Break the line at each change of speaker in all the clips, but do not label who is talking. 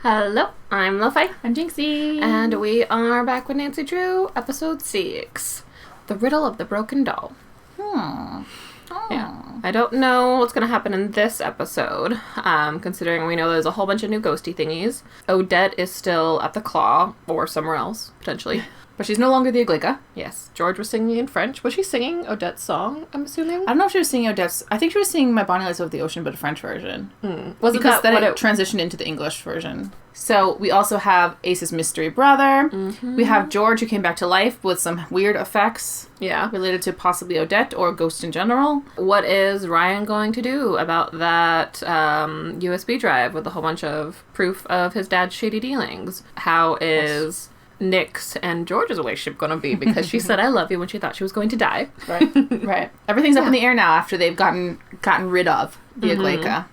Hello, I'm Lofi.
I'm Jinxie.
And we are back with Nancy Drew, episode 6. The Riddle of the Broken Doll.
Oh.
Yeah. I don't know what's going to happen in this episode, considering we know there's a whole bunch of new ghosty thingies. Odette is still at the Claw, or somewhere else, potentially.
But she's no longer the Iglica.
Yes. George was singing in French. Was she singing Odette's song, I'm assuming?
I don't know if she was singing Odette's. I think she was singing My Bonnie Lies Over the Ocean, but a French version.
Wasn't
because
that
then
what
it transitioned into the English version. So we also have Ace's mystery brother. Mm-hmm. We have George, who came back to life with some weird effects.
Yeah.
Related to possibly Odette or Ghost in general.
What is Ryan going to do about that USB drive with a whole bunch of proof of his dad's shady dealings? How is Nick's and George's relationship going to be? Because she said I love you when she thought she was going to die.
Right. Right. Everything's up in the air now after they've gotten rid of the Iglica.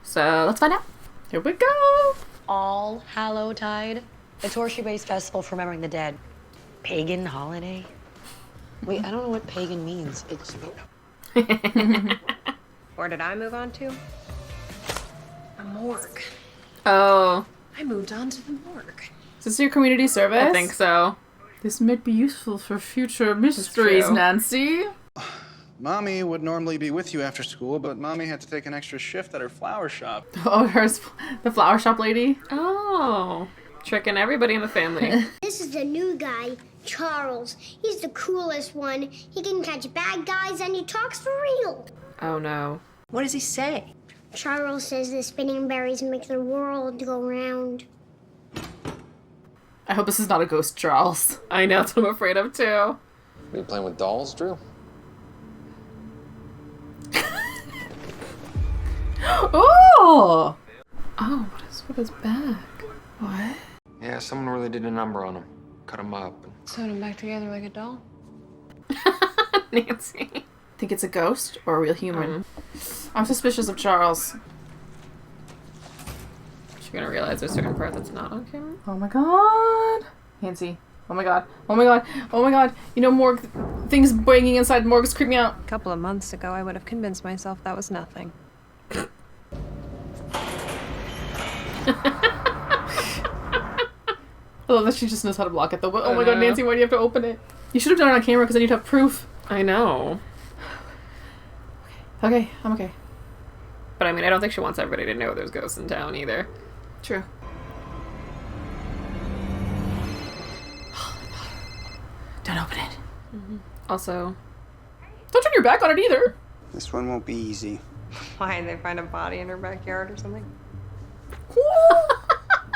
So let's find out.
Here we go.
All Hallowtide, the Torshi-based festival for remembering the dead. Pagan holiday? Wait, I don't know what pagan means. It's
Where did I move on to? A morgue.
Oh.
I moved on to the morgue.
Is this your community service?
I think so.
This might be useful for future mysteries, Nancy.
Mommy would normally be with you after school, but Mommy had to take an extra shift at her flower shop.
Oh, the flower shop lady?
Oh. Tricking everybody in the family.
This is the new guy, Charles. He's the coolest one. He can catch bad guys and he talks for real.
Oh no.
What does he say?
Charles says the spinning berries make the world go round.
I hope this is not a ghost, Charles.
I know, that's what I'm afraid of too.
Are you playing with dolls, Drew?
Oh!
Oh, what is with his back?
What?
Yeah, someone really did a number on him. Cut him up.
Sewed him back together like a doll?
Nancy.
Think it's a ghost or a real human? I'm suspicious of Charles.
She's gonna realize there's a certain part that's not on camera.
Oh my god. Nancy. Oh my god. Oh my god. Oh my god. You know, morgue things banging inside morgues creep me out.
A couple of months ago, I would have convinced myself that was nothing.
I love that she just knows how to block it though. But oh my god, Nancy, why do you have to open it? You should have done it on camera because then you'd have proof.
I know.
Okay, I'm okay.
But I mean, I don't think she wants everybody to know there's ghosts in town either.
True. Don't open it.
Also,
Don't turn your back on it either.
This one won't be easy.
Why, they find a body in her backyard or something?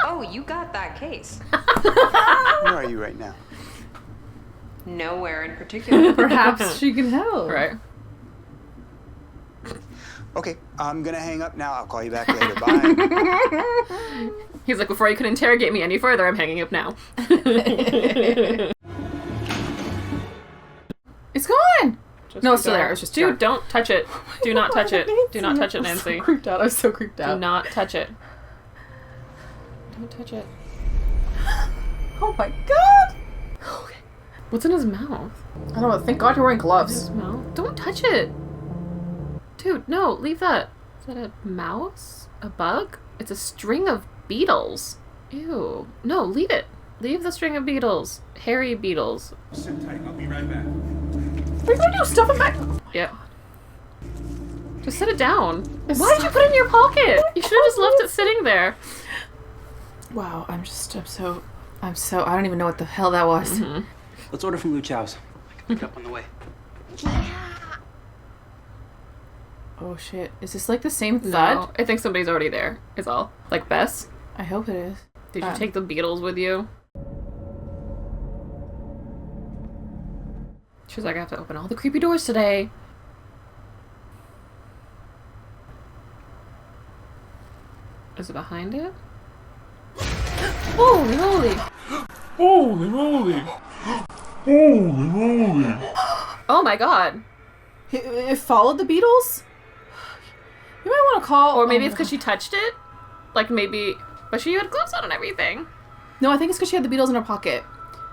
Oh, you got that case.
Where are you right now?
Nowhere in particular.
Perhaps she can help.
right?
Okay, I'm gonna hang up now. I'll call you back later. Bye.
He's like, before you can interrogate me any further, I'm hanging up now.
It's gone. No, it's still
dark.
there. It's just
Dude,
dark.
don't touch it. Do not touch it. Do not touch it,
I'm
Nancy.
so creeped out. I was so creeped
Do
out.
not touch it. Don't touch it.
Oh my god.
Okay. What's in his mouth?
I don't know. Thank God you're wearing gloves.
His mouth? Don't touch it. Dude, no, leave that. Is that a mouse? A bug? It's a string of beetles. Ew. No, leave it. Leave the string of beetles. Hairy beetles.
Sit tight, I'll be right back.
What are you gonna do? Stuff it back.
Yep. Just set it down. Why did you put it in your pocket? You should have just left it sitting there.
Wow, I don't even know what the hell that was.
Let's order from Lu Chow's. I can pick it up on the way.
Oh shit. Is this like the same thud?
No, I think somebody's already there, is all. Like Bess?
I hope it is.
Did you take the beetles with you? She's like, I have to open all the creepy doors today. Is it behind it? Holy moly!
Holy moly! Holy moly!
Oh my god!
It followed the beetles? You might want to call...
Or maybe it's because she touched it? Like maybe... But she had gloves on and everything.
No, I think it's because she had the beetles in her pocket.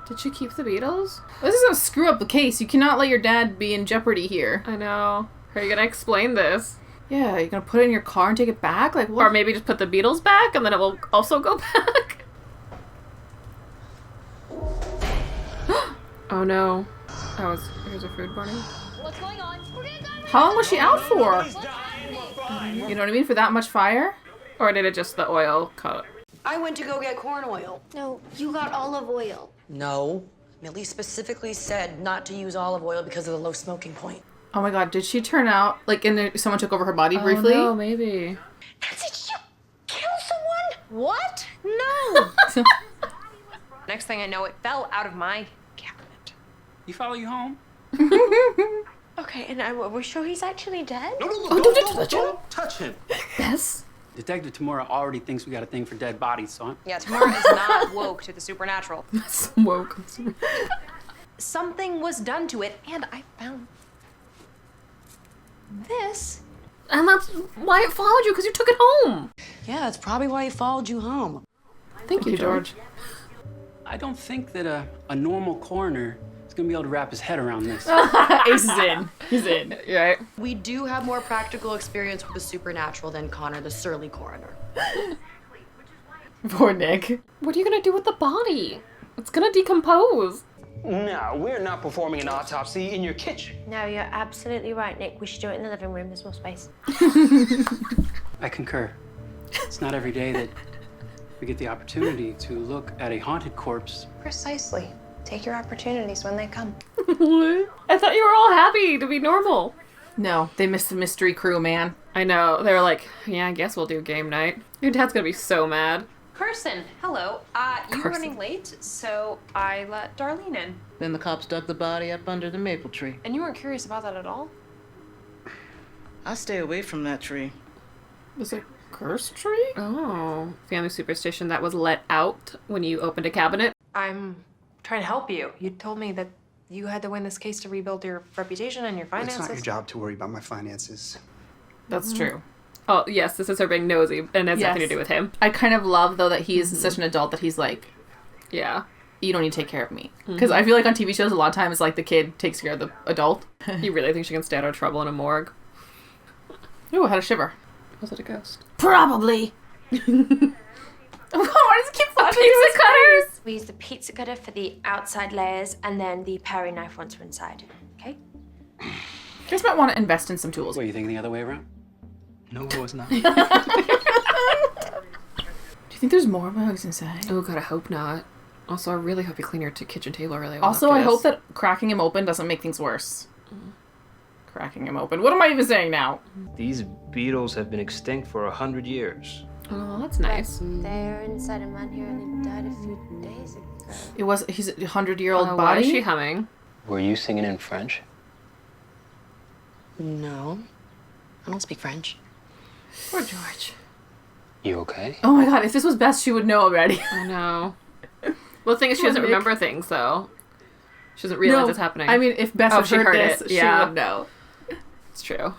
Did she keep the beetles?
This is gonna screw up the case. You cannot let your dad be in jeopardy here.
I know. How are you gonna explain this?
Yeah, you're gonna put it in your car and take it back? Like, what?
Or maybe just put the beetles back and then it will also go back. Oh no. Here's a food warning.
What's going on?
How long was she out for? You know what I mean? For that much fire?
Or did it just the oil cut?
I went to go get corn oil.
No, you got olive oil.
No. Millie specifically said not to use olive oil because of the low smoking point.
Oh my god, did she turn out, like, someone took over her body briefly?
Oh no, maybe.
Did you kill someone?
What? No. Next thing I know, it fell out of my cabinet.
You follow you home?
Okay, and we're sure he's actually dead?
No,
don't
touch him.
Yes.
Detective Tamura already thinks we got a thing for dead bodies, son.
Yeah, Tamara is not woke to the supernatural.
Smoke.
Something was done to it, and I found this.
And that's why it followed you, because you took it home.
Yeah, that's probably why he followed you home.
Thank you, George.
I don't think that a normal coroner is gonna be able to wrap his head around this.
Ace is in. He's in.
You're right.
We do have more practical experience with the supernatural than Connor, the surly coroner.
Poor Nick.
What are you gonna do with the body? It's gonna decompose.
No, we're not performing an autopsy in your kitchen.
No, you're absolutely right, Nick. We should do it in the living room. There's more space.
I concur. It's not every day that we get the opportunity to look at a haunted corpse.
Precisely. Take your opportunities when they come.
I thought you were all happy to be normal.
No, they missed the mystery crew, man.
I know. They were like, yeah, I guess we'll do game night. Your dad's gonna be so mad.
Carson, hello. You were running late, so I let Darlene in.
Then the cops dug the body up under the maple tree.
And you weren't curious about that at all?
I stay away from that tree.
Was it cursed tree?
Oh. Family superstition that was let out when you opened a cabinet.
I'm trying to help you. You told me that you had to win this case to rebuild your reputation and your finances.
It's not your job to worry about my finances.
That's true.
Oh, yes, this is her being nosy, and it has nothing to do with him.
I kind of love, though, that he's such an adult that he's like,
yeah,
you don't need to take care of me. Because I feel like on TV shows, a lot of times, like, the kid takes care of the adult.
You really think she can stay out of trouble in a morgue?
Ooh, I had a shiver.
Was it a ghost?
Probably. Oh, why does it keep flashing?
Pizza cutters!
We use the pizza cutter for the outside layers and then the paring knife once we're inside. Okay?
You guys might want to invest in some tools.
What, you thinking the other way around?
No, it was not.
Do you think there's more bugs inside?
Oh god, I hope not. Also, I really hope you clean your kitchen table really well.
Also, I hope that cracking him open doesn't make things worse. Cracking him open. What am I even saying now?
These beetles have been extinct for 100 years.
Oh, that's nice.
They're inside a man here and they died a few days ago.
He's a 100-year-old body?
Why is she humming?
Were you singing in French?
No. I don't speak French.
Poor George.
You okay?
Oh my god, if this was Beth, she would know already.
I know. Well, the thing is, she doesn't remember things, though. She doesn't realize it's happening.
I mean, if Beth had heard this, she would know.
It's true.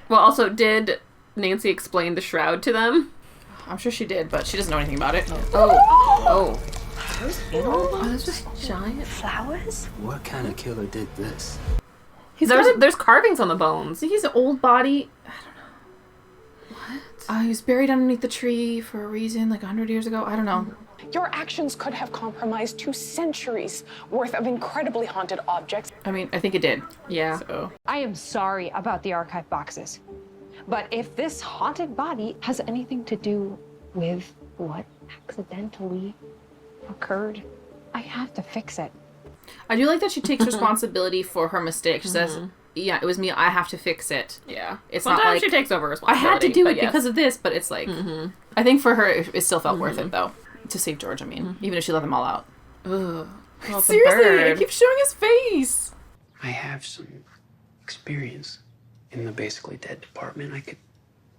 Well, also, did Nancy explain the shroud to them?
I'm sure she did, but she doesn't know anything about it.
Oh.
Oh,
that's just giant
flowers?
What kind of killer did this?
There's carvings on the bones.
He's an old body. I don't know. What? He was buried underneath the tree for a reason, like 100 years ago. I don't know.
Your actions could have compromised 2 centuries worth of incredibly haunted objects.
I mean, I think it did.
Yeah.
So.
I am sorry about the archive boxes, but if this haunted body has anything to do with what accidentally occurred, I have to fix it.
I do like that she takes responsibility for her mistake. She says, yeah, it was me. I have to fix it.
Yeah.
It's
Sometimes
not like
she takes over
I
responsibility.
had to do it because of this, but it's like, I think for her, it still felt worth it, though. To save George, I mean. Even if she let them all out.
Ugh. Well,
Seriously, it keeps showing his face.
I have some experience in the basically dead department. I could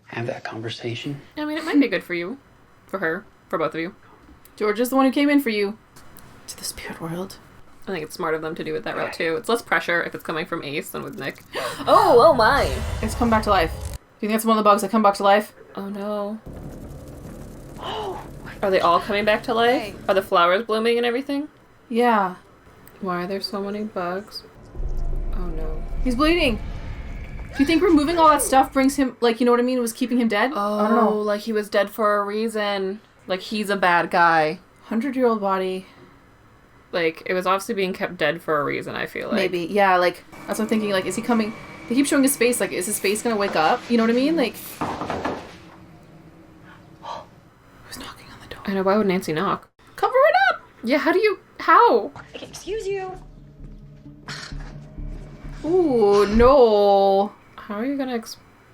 have that conversation.
I mean, it might be good for you. For her. For both of you.
George is the one who came in for you. To the spirit world.
I think it's smart of them to do it that route, too. It's less pressure if it's coming from Ace than with Nick. Oh my.
It's come back to life. Do you think that's one of the bugs that come back to life?
Oh, no. Are they all coming back to life? Are the flowers blooming and everything?
Yeah.
Why are there so many bugs? Oh, no.
He's bleeding. Do you think removing all that stuff brings him, like, you know what I mean? Was keeping him dead? I don't know.
Like he was dead for a reason. Like he's a bad guy.
100-year-old body.
Like, it was obviously being kept dead for a reason, I feel like.
Maybe. Yeah, like, that's what I'm thinking. Like, is he coming? They keep showing his face. Like, is his face gonna wake up? You know what I mean? Like... Who's knocking on the door?
I know, why would Nancy knock?
Cover it up!
Yeah, how?
Excuse you.
Ooh, no.
How are you gonna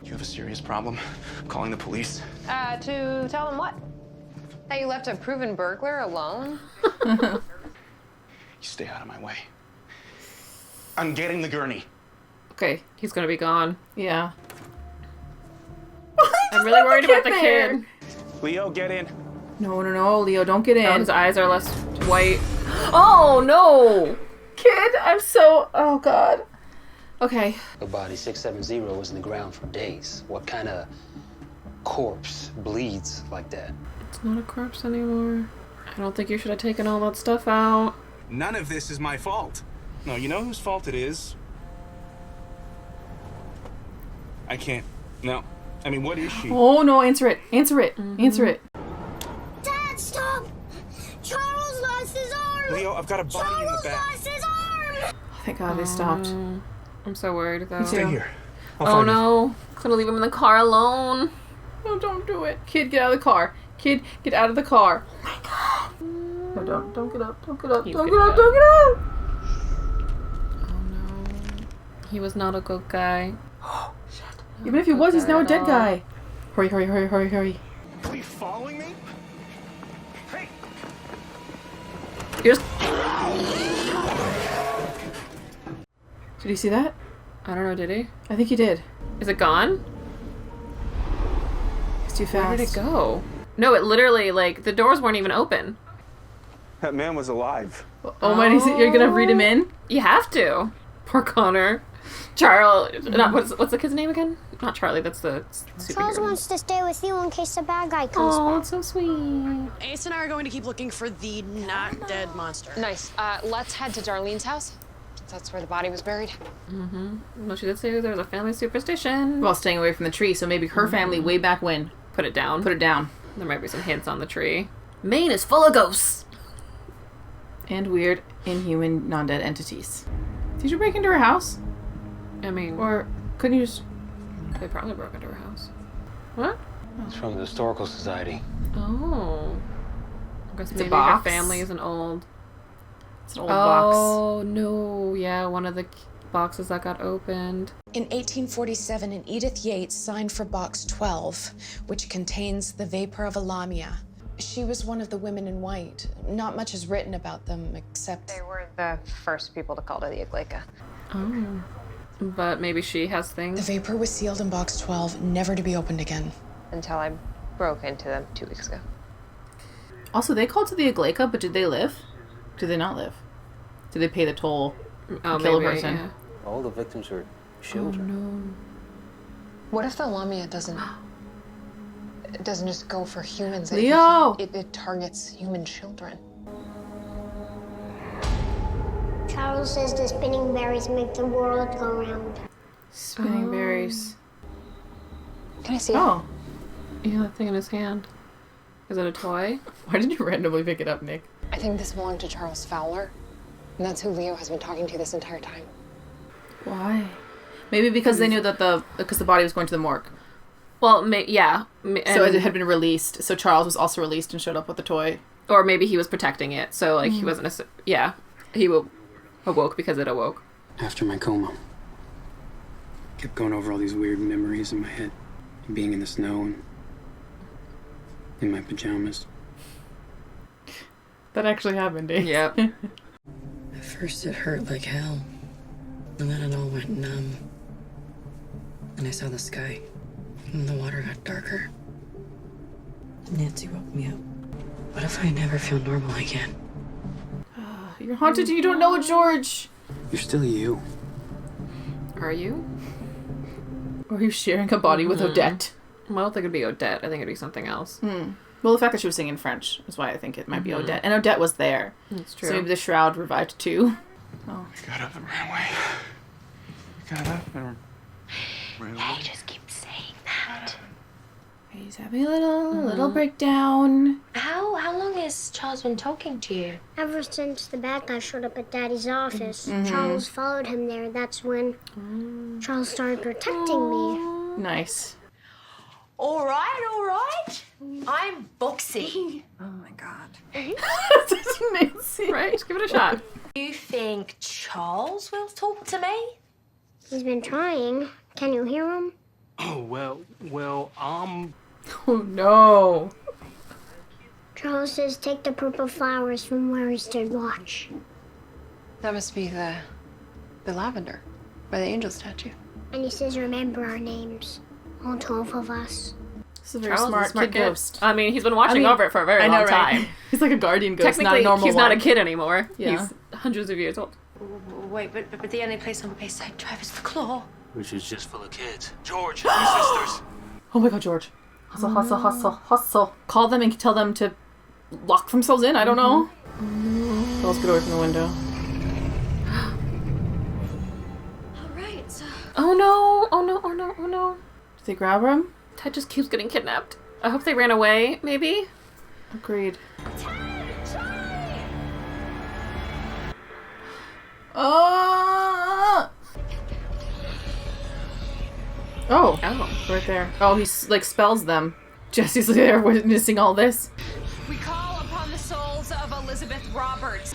You have a serious problem? I'm calling the police.
To tell them what? That you left a proven burglar alone?
You stay out of my way. I'm getting the gurney.
Okay, he's gonna be gone.
Yeah.
I'm really worried about the kid.
Leo, get in.
No, Leo, don't get in.
Oh, his eyes are less white. Oh, no!
Kid, I'm so... Oh, God. Okay.
A body 670 was in the ground for days. What kind of corpse bleeds like that?
It's not a corpse anymore. I don't think you should have taken all that stuff out.
None of this is my fault. No, you know whose fault it is? I can't. No. I mean, what is she?
Oh, no, answer it. Answer it. Answer it.
Dad, stop! Charles lost his arm!
Leo, I've got a body in the back.
Charles lost his arm!
Oh, thank God they stopped.
I'm so worried, though.
Stay here.
Oh, no. Couldn't leave him in the car alone.
No, don't do it. Kid, get out of the car. Kid, get out of the car. Oh, my God. No, don't get up. Don't get up. Don't get up. Don't get up.
Oh, no. He was not a good guy.
Oh, shit. Even if he was, he's now a dead guy. Hurry, hurry, hurry, hurry, hurry.
Are you following me? Hey!
You're just...
Did you see that?
I don't know, did he?
I think he did.
Is it gone?
It's too fast.
Where did it go? No, it literally, like, the doors weren't even open.
That man was alive.
Oh my, you're gonna read him in?
You have to. Poor Connor. Charles, not, what's the kid's name again? Not Charlie, that's the
Charles
superhero.
wants to stay with you in case the bad guy comes
Oh,
back.
it's so sweet.
Ace and I are going to keep looking for the not dead monster.
Nice. Let's head to Darlene's house. That's where the body was buried.
Well, she did say there was a family superstition.
Well, staying away from the tree, so maybe her family way back when.
Put it down.
Put it down.
There might be some hints on the tree. Maine is full of ghosts.
And weird, inhuman, non-dead entities. Did you break into her house?
I mean...
Or couldn't you just...
They probably broke into her house. What?
It's from the Historical Society.
Oh. I guess
It's a
maybe
box.
her family is an old...
It's an old box.
Oh, no. Yeah, one of the boxes that got opened.
In 1847, an Edith Yates signed for Box 12, which contains the vapor of a lamia. She was one of the women in white. Not much is written about them, except...
They were the first people to call her the Igleika.
Oh. But maybe she has things.
The vapor was sealed in Box 12, never to be opened again.
Until I broke into them 2 weeks ago.
Also, they called to the Igleika, but did they live? Did they not live? Did they pay the toll to kill a person?
Yeah.
All the victims were children.
Oh, no.
What if the lamia doesn't just go for humans?
Leo!
It targets human children.
Charles says the spinning berries make the world go round.
Spinning berries.
Can I see it?
Oh.
Yeah, that thing in his hand. Is it a toy?
Why did you randomly pick it up, Nick?
I think this belonged to Charles Fowler. And that's who Leo has been talking to this entire time.
Why? Maybe because they knew that because the body was going to the morgue.
Well, yeah.
So it had been released. So Charles was also released and showed up with the toy.
Or maybe he was protecting it. So, like, he wasn't yeah. He awoke because it awoke.
After my coma, kept going over all these weird memories in my head. Being in the snow and in my pajamas.
That actually happened, eh?
Yep.
At first it hurt like hell. And then it all went numb. And I saw the sky. And the water got darker. Nancy woke me up. What if I never feel normal again?
You're haunted and you don't know it, George.
You're still you.
Are you?
Or are you sharing a body with Odette?
Well, I don't think it'd be Odette. I think it'd be something else.
Well, the fact that she was singing French is why I think it might be Odette. And Odette was there.
That's true.
So maybe the shroud revived too.
I got up and ran away. Got up and Really?
Hey, just keep saying that.
He's having a little breakdown.
How long has Charles been talking to you?
Ever since the bad guy showed up at Daddy's office, Charles followed him there. That's when Charles started protecting me.
Nice.
All right. I'm boxing.
Oh my god.
Nancy.
Right? Just give it a shot.
You think Charles will talk to me?
He's been trying. Can you hear him?
Oh, well,
Oh no.
Charles says take the purple flowers from where he stood watch.
That must be the lavender by the angel statue.
And he says remember our names. All 12 of us.
This is a very
Charles is a
smart
smart
kid ghost.
I mean, he's been watching over it for a very long time.
He's like a guardian ghost, not
Technically,
a normal
he's
one.
not a kid anymore.
Yeah.
He's hundreds of years old.
Wait, but the only place on Bayside Drive is the Claw.
Which is just full of kids. George, your sisters.
Oh my god, George. Hustle. Call them and tell them to lock themselves in. I don't know. Girls, get away from the window.
All right, so...
Oh no.
Did they grab him?
Ted just keeps getting kidnapped. I hope they ran away, maybe?
Agreed. Oh, right there. Oh, he like spells them. Jesse's there witnessing all this.
We call upon the souls of Elizabeth Roberts.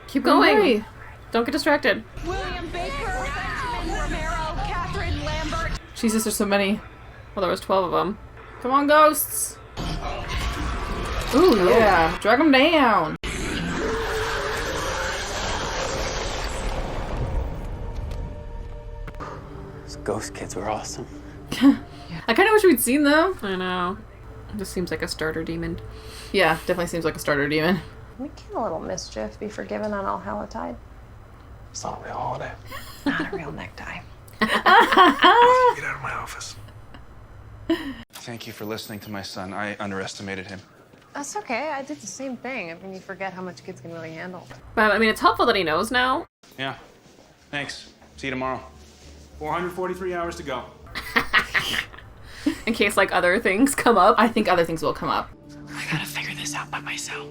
Keep going.
Hurry.
Don't get distracted.
William Baker, Benjamin Romero, Catherine Lambert.
Jesus, there's so many.
Well, there was 12 of them.
Come on, ghosts. Ooh, yeah. Drag them down.
Those ghost kids were awesome.
I kind of wish we'd seen them.
I know. This seems like a starter demon.
Yeah, definitely seems like a starter demon.
We can a little mischief be forgiven on All Hallowtide.
It's not a real holiday.
Not a real necktie.
Get out of my office. Thank you for listening to my son. I underestimated him.
That's okay. I did the same thing. I mean, you forget how much kids can really handle.
But, I mean, it's helpful that he knows now.
Yeah. Thanks. See you tomorrow.
443 hours to go.
In case, like, other things come up.
I think other things will come up.
I gotta figure this out by myself.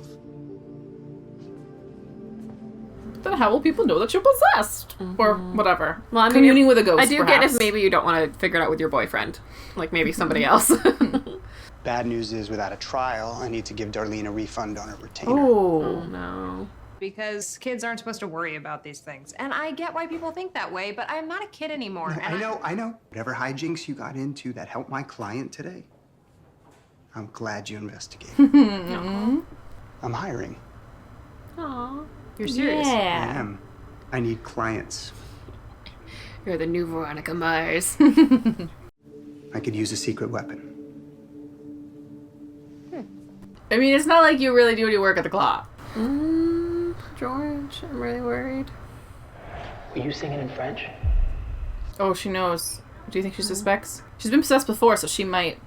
Then how will people know that you're possessed? Or whatever.
Well, I mean,
communing with a ghost,
I do
perhaps.
get if maybe you don't want to figure it out with your boyfriend. Like, maybe somebody else.
Bad news is, without a trial, I need to give Darlene a refund on her retainer.
Oh, no.
Because kids aren't supposed to worry about these things. And I get why people think that way, but I'm not a kid anymore.
No, I know. Whatever hijinks you got into that helped my client today, I'm glad you investigated. I'm hiring.
Aw. You're serious?
I am. I need clients.
You're the new Veronica Mars.
I could use a secret weapon.
I mean, it's not like you really do any work at the Claw.
George, I'm really worried.
Were you singing in French?
Oh, she knows. Do you think she suspects? She's been possessed before, so she might.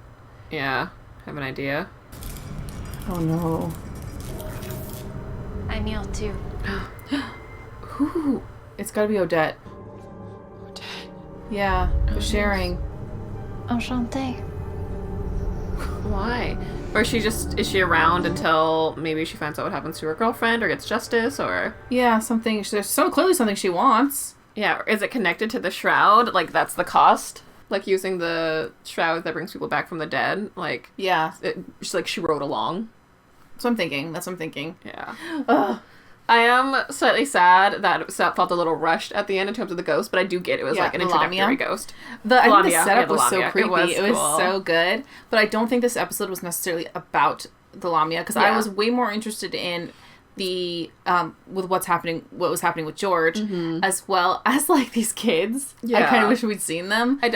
Yeah, have an idea.
Oh no.
I'm ill too.
Ooh, it's gotta be Odette. Yeah, the sharing.
Enchantée.
Why? Or is she around until maybe she finds out what happens to her girlfriend or gets justice so
There's clearly something she wants.
Yeah, or is it connected to the shroud? Like, that's the cost? Like, using the shroud that brings people back from the dead? Like,
yeah.
She rode along.
That's what I'm thinking.
Yeah. Ugh. I am slightly sad that it felt a little rushed at the end in terms of the ghost, but I do get it was like an introductory ghost.
I think the setup was so creepy. It was
cool.
so good. But I don't think this episode was necessarily about the Lamia, because I was way more interested in the with what was happening with George, as well as like these kids. I kind of wish we'd seen them.
I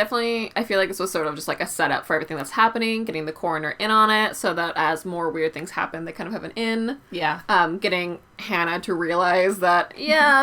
feel like this was sort of just like a setup for everything that's happening, getting the coroner in on it so that as more weird things happen, they kind of have an in.
Yeah.
Getting Hannah to realize that,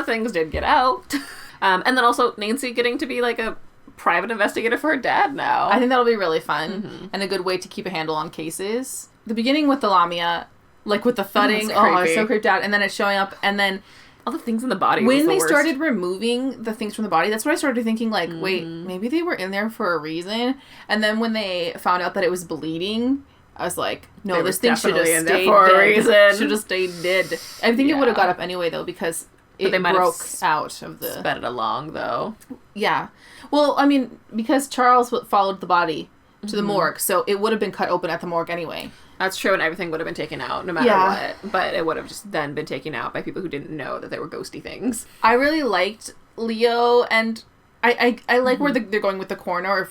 things did get out. And then also Nancy getting to be like a private investigator for her dad now.
I think that'll be really fun and a good way to keep a handle on cases. The beginning with the Lamia, like with the thudding,
it's
so creeped out, and then it's showing up, and then
all the things in the body.
When they
worst.
started removing the things from the body, that's when I started thinking, like, wait, maybe they were in there for a reason. And then when they found out that it was bleeding, I was like, no, this thing should have stayed dead. Should have stayed dead. I think it would have got up anyway, though, because they might broke out of the...
sped it along, though.
Yeah. Well, I mean, because Charles followed the body to the morgue, so it would have been cut open at the morgue anyway.
That's true, and everything would have been taken out no matter what. But it would have just then been taken out by people who didn't know that they were ghosty things.
I really liked Leo, and I like where they're going with the coroner.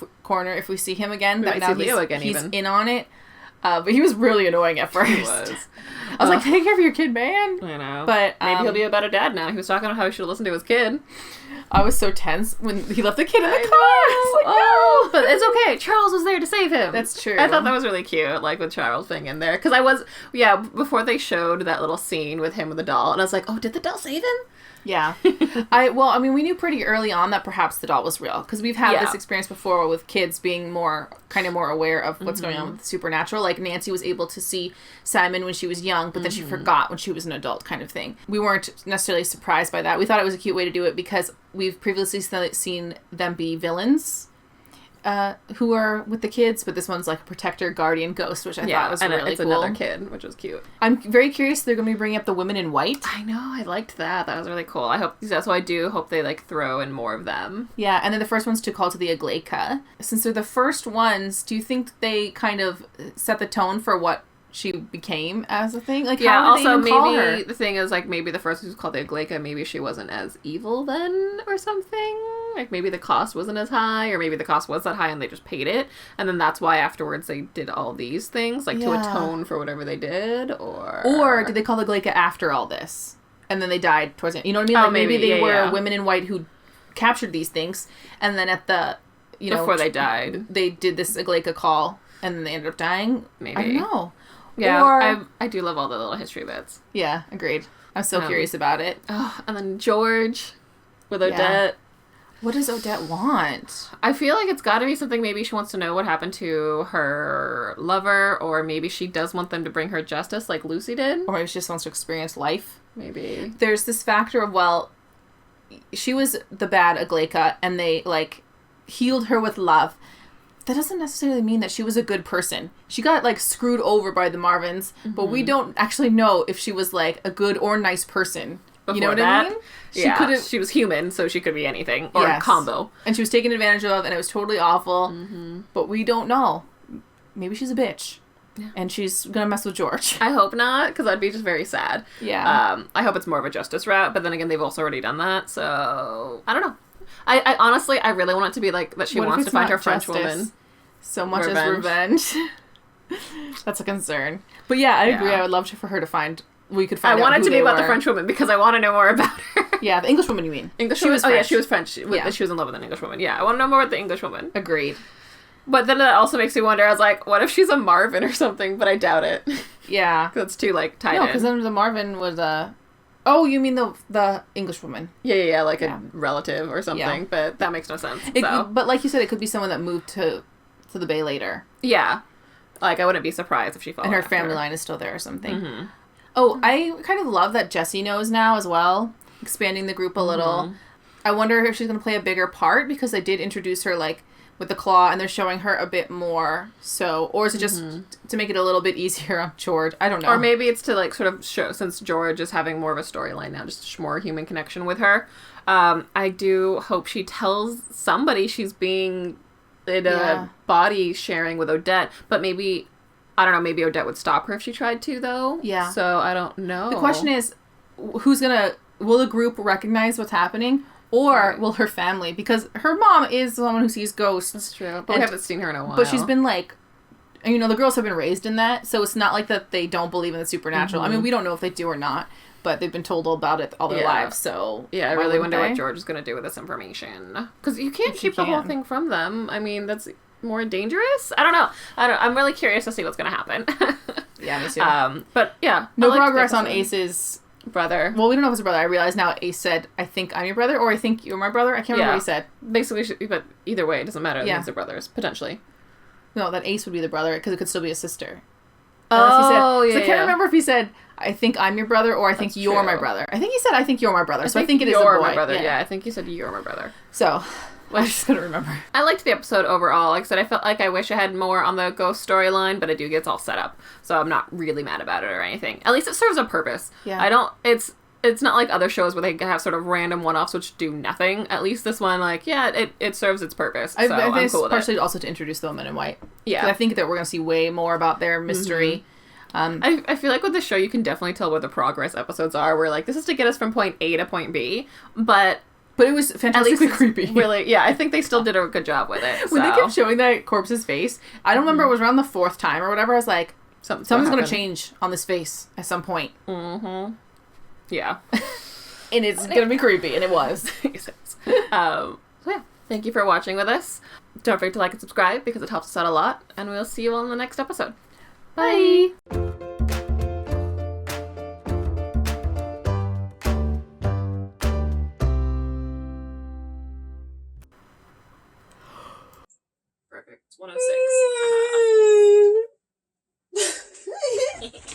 If we see him again, that now Leo again, he's in on it. But he was really annoying at first. He was. I was like, take care of your kid, man.
I know.
But
maybe he'll be a better dad now. He was talking about how he should have listened to his kid.
I was so tense when he left the kid in the car. I was like, no.
But it's okay. Charles was there to save him.
That's true.
I thought that was really cute, like with Charles being in there. Because before they showed that little scene with him with the doll, and I was like, oh, did the doll save him?
Yeah. We knew pretty early on that perhaps the doll was real, because we've had this experience before with kids being more aware of what's going on with the supernatural. Like Nancy was able to see Simon when she was young, but then she forgot when she was an adult, kind of thing. We weren't necessarily surprised by that. We thought it was a cute way to do it because we've previously seen them be villains who are with the kids, but this one's like a protector, guardian, ghost, which I thought was really cool.
Another kid, which was cute.
I'm very curious. They're going to be bringing up the women in white.
I know. I liked that. That was really cool. I hope that's why I do hope they like throw in more of them.
Yeah, and then the first one's to call to the Aglaika. Since they're the first ones, do you think they kind of set the tone for what she became as a thing? Like, how did they even call her?
The thing is, like, maybe the first one was called the Aglaika, maybe she wasn't as evil then or something. Like, maybe the cost wasn't as high, or maybe the cost was that high and they just paid it, and then that's why afterwards they did all these things, like, to atone for whatever they did,
or did they call the Aglaika after all this and then they died towards the end? You know what I mean? Like, maybe they were women in white who captured these things, and then at the
before they died,
they did this Aglaika call and then they ended up dying.
Maybe.
I don't know.
Yeah,
or,
I do love all the little history bits.
Yeah, agreed. I'm so curious about it.
And then George with Odette.
What does Odette want?
I feel like it's got to be something. Maybe she wants to know what happened to her lover, or maybe she does want them to bring her justice like Lucy did.
Or maybe she just wants to experience life.
Maybe.
There's this factor of, well, she was the bad Aglaika, and they, like, healed her with love. That doesn't necessarily mean that she was a good person. She got, like, screwed over by the Marvins, but we don't actually know if she was, like, a good or nice person.
Before
you know what
that,
I mean?
She was human, so she could be anything. Or a combo.
And she was taken advantage of, and it was totally awful. But we don't know. Maybe she's a bitch. Yeah. And she's gonna mess with George.
I hope not, because that'd be just very sad.
Yeah.
I hope it's more of a justice route, but then again, they've also already done that, so... I don't know. I honestly, I really want it to be like that she wants to find her French woman.
So much as revenge. That's a concern. But yeah, I agree. I would love for her to find... I
want it to be about the French woman because I want to know more about her.
Yeah, the English woman, you mean?
English woman? Yeah, she was French. She was in love with an English woman. Yeah, I want to know more about the English woman.
Agreed.
But then that also makes me wonder, I was like, what if she's a Marvin or something? But I doubt it.
Yeah.
That's too, like, tied in.
No, because then the Marvin was Oh, you mean the English woman.
Yeah, like a relative or something. Yeah. But that makes no sense.
But like you said, it could be someone that moved to the Bay later.
Yeah. Like, I wouldn't be surprised if she followed
and her
after.
family line is still there or something. Oh, I kind of love that Jessie knows now as well, expanding the group a little. I wonder if she's going to play a bigger part, because they did introduce her, like, with the claw, and they're showing her a bit more, so... Or is it just to make it a little bit easier on George? I don't know.
Or maybe it's to, like, sort of show, since George is having more of a storyline now, just more human connection with her. I do hope she tells somebody she's being in a body sharing with Odette, but maybe... I don't know, maybe Odette would stop her if she tried to, though.
Yeah.
So, I don't know.
The question is, will the group recognize what's happening? Or will her family? Because her mom is someone who sees ghosts.
That's true. But we haven't seen her in a while.
But she's been, like... You know, the girls have been raised in that, so it's not like that they don't believe in the supernatural. I mean, we don't know if they do or not, but they've been told all about it all their lives, so...
Yeah, I really wonder what George is going to do with this information. Because you can't keep the whole thing from them. I mean, that's... more dangerous? I don't know. I'm really curious to see what's going to happen.
Yeah, me too.
But yeah.
No progress on Ace's
brother.
Well, we don't know if it's a brother. I realize now Ace said, I think I'm your brother, or I think you're my brother. I can't remember what he said.
Basically, but either way, it doesn't matter. It means they're brothers, potentially.
No, that Ace would be the brother, because it could still be a sister. Oh,
yeah.
I can't remember if he said, I think I'm your brother, or I think you're my brother. I think he said, I think you're my brother. So I think it is a boy.
My brother. Yeah, I think you said you're my brother.
So, I just couldn't remember.
I liked the episode overall. Like I said, I felt like I wish I had more on the ghost storyline, but I do get it's all set up. So I'm not really mad about it or anything. At least it serves a purpose.
Yeah.
It's not like other shows where they have sort of random one-offs which do nothing. At least this one, like, yeah, it serves its purpose. So
I think
I'm
it's
cool with
partially
it.
also to introduce the women in white.
Yeah.
'Cause I think that we're going to see way more about their mystery.
I feel like with the show, you can definitely tell where the progress episodes are. Where, like, this is to get us from point A to point B, but
it was fantastically creepy.
Really, yeah, I think they still did a good job with it.
When they kept showing that corpse's face, I don't remember, it was around the 4th time or whatever, I was like, something's going to change on this face at some point.
Mm-hmm. Yeah.
And it's going to be creepy, and it was.
So yeah, thank you for watching with us. Don't forget to like and subscribe because it helps us out a lot, and we'll see you all in the next episode. Bye! Perfect. 106.